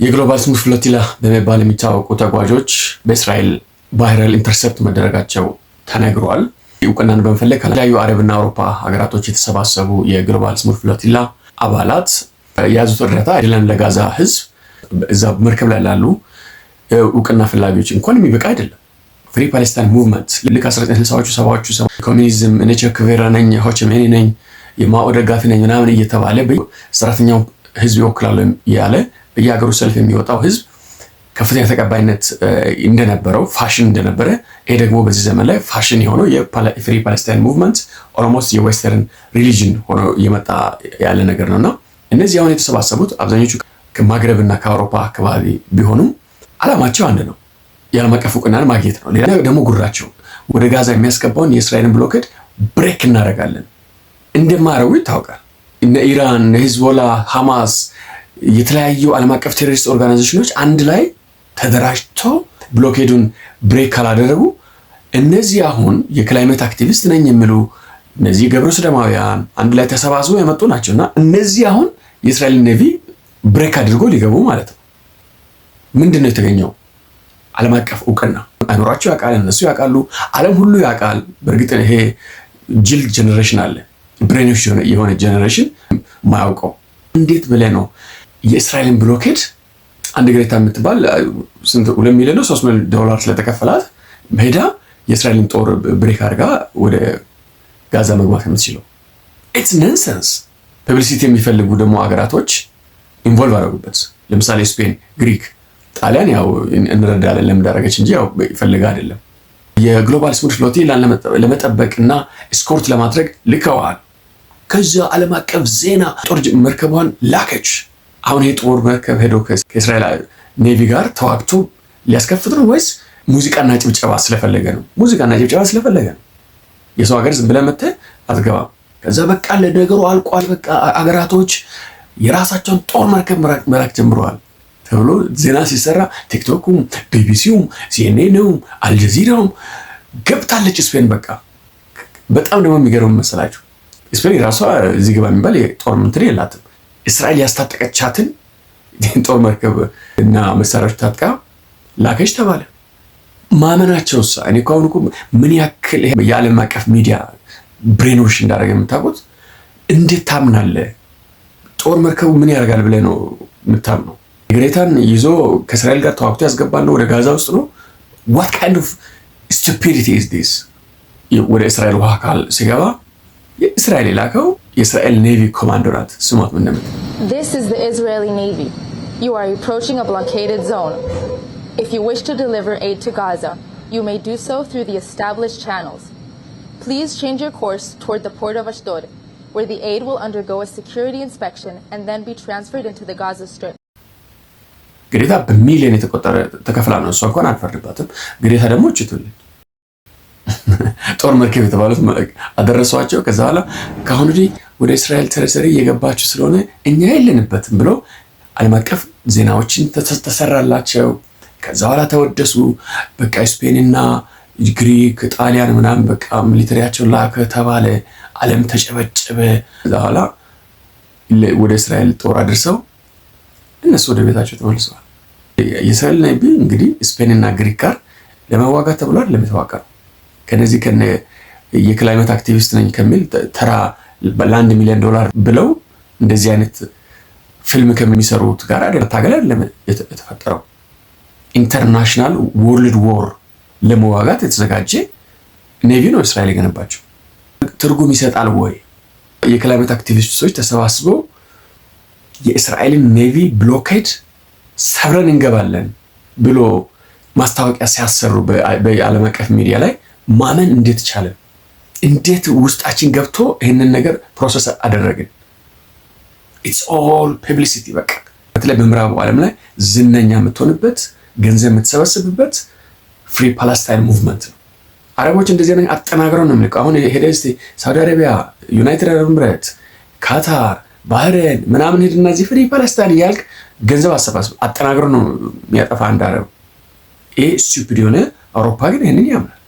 የግሎባል ስሙዝ ፍሎቲላ በመባል የሚታወቁ ተጓዦች በእስራኤል ባህር ኢንተርሰፕት መደረጋቸው ተነግሯል። እውቅናን በመፈለግ ከተለያዩ አረብና አውሮፓ ሀገራቶች የተሰባሰቡ የግሎባል ስሙዝ ፍሎቲላ አባላት የያዙት እርዳታ አይደለም ለጋዛ ህዝብ እዛ መርከብ ላይ ላሉ እውቅና ፍላጎች እንኳን የሚበቃ አይደለም። ፍሪ ፓለስታይን ሙቭመንት ልክ 1960ዎቹ 70ዎቹ ኮሚኒዝም እኔ ቼ ጉቬራ ነኝ ሆቺሚኒ ነኝ የማኦ ደጋፊ ነኝ ምናምን እየተባለ ሰራተኛው ህዝብ ይወክላሉ ያለ በየሀገሩ ሰልፍ የሚወጣው ህዝብ ከፍተኛ ተቀባይነት እንደነበረው ፋሽን እንደነበረ ይሄ ደግሞ በዚህ ዘመን ላይ ፋሽን የሆነው የፍሪ ፓለስታይን ሙቭመንት ኦልሞስት የዌስተርን ሪሊጅን ሆኖ እየመጣ ያለ ነገር ነውና እነዚህ አሁን የተሰባሰቡት አብዛኞቹ ከማግረብና ከአውሮፓ አካባቢ ቢሆኑም አላማቸው አንድ ነው፣ የዓለም አቀፍ እውቅናን ማግኘት ነው። ሌላ ደግሞ ጉራቸው ወደ ጋዛ የሚያስገባውን የእስራኤልን ብሎኬድ ብሬክ እናደርጋለን እንደማረው ይታወቃል። እነ ኢራን፣ ሂዝቦላ፣ ሐማስ የተለያዩ ዓለም አቀፍ ቴሮሪስት ኦርጋናይዜሽኖች አንድ ላይ ተደራጅተው ብሎኬዱን ብሬክ ካላደረጉ እነዚህ አሁን የክላይሜት አክቲቪስት ነኝ የሚሉ እነዚህ ገብረ ሰዶማውያን አንድ ላይ ተሰባስበው የመጡ ናቸውና እነዚህ አሁን የእስራኤል ኔቪ ብሬክ አድርጎ ሊገቡ ማለት ነው። ምንድን ነው የተገኘው? ዓለም አቀፍ እውቅና። አይኖራቸው ያውቃል፣ እነሱ ያውቃሉ፣ ዓለም ሁሉ ያውቃል። በእርግጥ ይሄ ጅል ጀነሬሽን አለ፣ ብሬኖች የሆነ ጀነሬሽን ማያውቀው እንዴት ብለህ ነው የእስራኤልን ብሎኬድ አንድ ግሬታ የምትባል ስንት 2 ሚሊዮን ነው 3 ሚሊዮን ዶላር ስለተከፈላት ሄዳ የእስራኤልን ጦር ብሬክ አድርጋ ወደ ጋዛ መግባት የምትችለው? ኢትስ ነንሰንስ። ፐብሊሲቲ የሚፈልጉ ደግሞ ሀገራቶች ኢንቮልቭ አደረጉበት። ለምሳሌ ስፔን፣ ግሪክ፣ ጣሊያን ያው እንረዳለን ለምን ዳረገች እንጂ ያው ይፈልጋ አይደለም። የግሎባል ስሙዝ ፍሎቲላን ለመጠበቅና ስኮርት ለማድረግ ልከዋል። ከዛ ዓለም አቀፍ ዜና ጦር መርከቧን ላከች። አሁን ይሄ ጦር መርከብ ሄዶ ከእስራኤል ኔቪ ጋር ተዋግቶ ሊያስከፍት ነው ወይስ ሙዚቃና ጭብጨባ ስለፈለገ ነው? ሙዚቃና ጭብጨባ ስለፈለገ ነው። የሰው ሀገር ዝም ብለህ መተህ አትገባም። ከዛ በቃ ለነገሩ አልቋል። በቃ አገራቶች የራሳቸውን ጦር መርከብ መላክ ጀምረዋል ተብሎ ዜና ሲሰራ ቲክቶኩም፣ ቢቢሲውም፣ ሲኤንኤንም፣ አልጀዚራውም ገብታለች ስፔን። በቃ በጣም ደግሞ የሚገርም መሰላችሁ ስፔን የራሷ እዚህ ግባ የሚባል የጦር ምንትን የላትም። እስራኤል ያስታጠቀቻትን ጦር መርከብ እና መሳሪያዎች ታጥቃ ላከች ተባለ። ማመናቸውሳ እኔ እኮ አሁን እኮ ምን ያክል የዓለም አቀፍ ሚዲያ ብሬኖሽ እንዳደረገ የምታውቁት። እንዴት ታምናለህ? ጦር መርከቡ ምን ያደርጋል ብለህ ነው የምታምነው? ግሬታን ይዞ ከእስራኤል ጋር ተዋግቶ ያስገባል ነው ወደ ጋዛ ውስጥ ነው? what kind of stupidity is this? ወደ እስራኤል ውሃ አካል ሲገባ የእስራኤል የላከው የእስራኤል ኔቪ ኮማንዶ ናት። ስሟት ምን እንደምትል This is the Israeli Navy. You are approaching a blockaded zone. If you wish to deliver aid to Gaza, you may do so through the established channels. Please change your course toward the port of Ashdod, where the aid will undergo a security inspection and then be transferred into the Gaza Strip. ግዴታ በሚሊዮን የተቆጠረ ተከፍላ ነው። እሷ እንኳን አልፈርድባትም። ግዴታ ደግሞ እችቱልኝ ጦር መርከብ የተባሉት አደረሷቸው። ከዛ በኋላ ከአሁን ወዲህ ወደ እስራኤል ቴሪቶሪ እየገባችሁ ስለሆነ እኛ የለንበትም ብሎ ዓለም አቀፍ ዜናዎችን ተሰራላቸው። ከዛ በኋላ ተወደሱ። በቃ ስፔንና ግሪክ፣ ጣሊያን ምናምን በቃ ሚሊተሪያቸው ላከ ተባለ። ዓለም ተጨበጨበ። ከዛ በኋላ ወደ እስራኤል ጦር አድርሰው እነሱ ወደ ቤታቸው ተመልሰዋል። የእስራኤል ኔቪ እንግዲህ ስፔንና ግሪክ ጋር ለመዋጋት ተብሏል። ለመተዋቀር ከነዚህ ከነ የክላይሜት አክቲቪስት ነኝ ከሚል ተራ ለ1 ሚሊዮን ዶላር ብለው እንደዚህ አይነት ፊልም ከሚሰሩት ጋር ታገለ የተፈጠረው ኢንተርናሽናል ወርልድ ዎር ለመዋጋት የተዘጋጀ ኔቪ ነው እስራኤል የገነባቸው። ትርጉም ይሰጣል ወይ? የክላይሜት አክቲቪስቶች ተሰባስበው የእስራኤልን ኔቪ ብሎኬድ ሰብረን እንገባለን ብሎ ማስታወቂያ ሲያሰሩ በዓለም አቀፍ ሚዲያ ላይ ማመን እንዴት ቻለ? እንዴት ውስጣችን ገብቶ ይህንን ነገር ፕሮሰስ አደረግን? ኢትስ ኦል ፐብሊሲቲ። በቃ በተለይ በምዕራቡ ዓለም ላይ ዝነኛ የምትሆንበት ገንዘብ የምትሰበስብበት ፍሪ ፓለስታይን ሙቭመንት ነው። አረቦች እንደዚህ አይነት አጠናግረው ነው የሚልቀው። አሁን ሄደህ እስቲ ሳውዲ አረቢያ፣ ዩናይትድ አረብ ኤምሬት፣ ካታር፣ ባህሬን ምናምን ሄድና እዚህ ፍሪ ፓለስታይን እያልክ ገንዘብ አሰባስብ አጠናግረው ነው የሚያጠፋ አንድ አረብ። ይሄ ስቱፒድ የሆነ አውሮፓ ግን ይህንን ያምናል።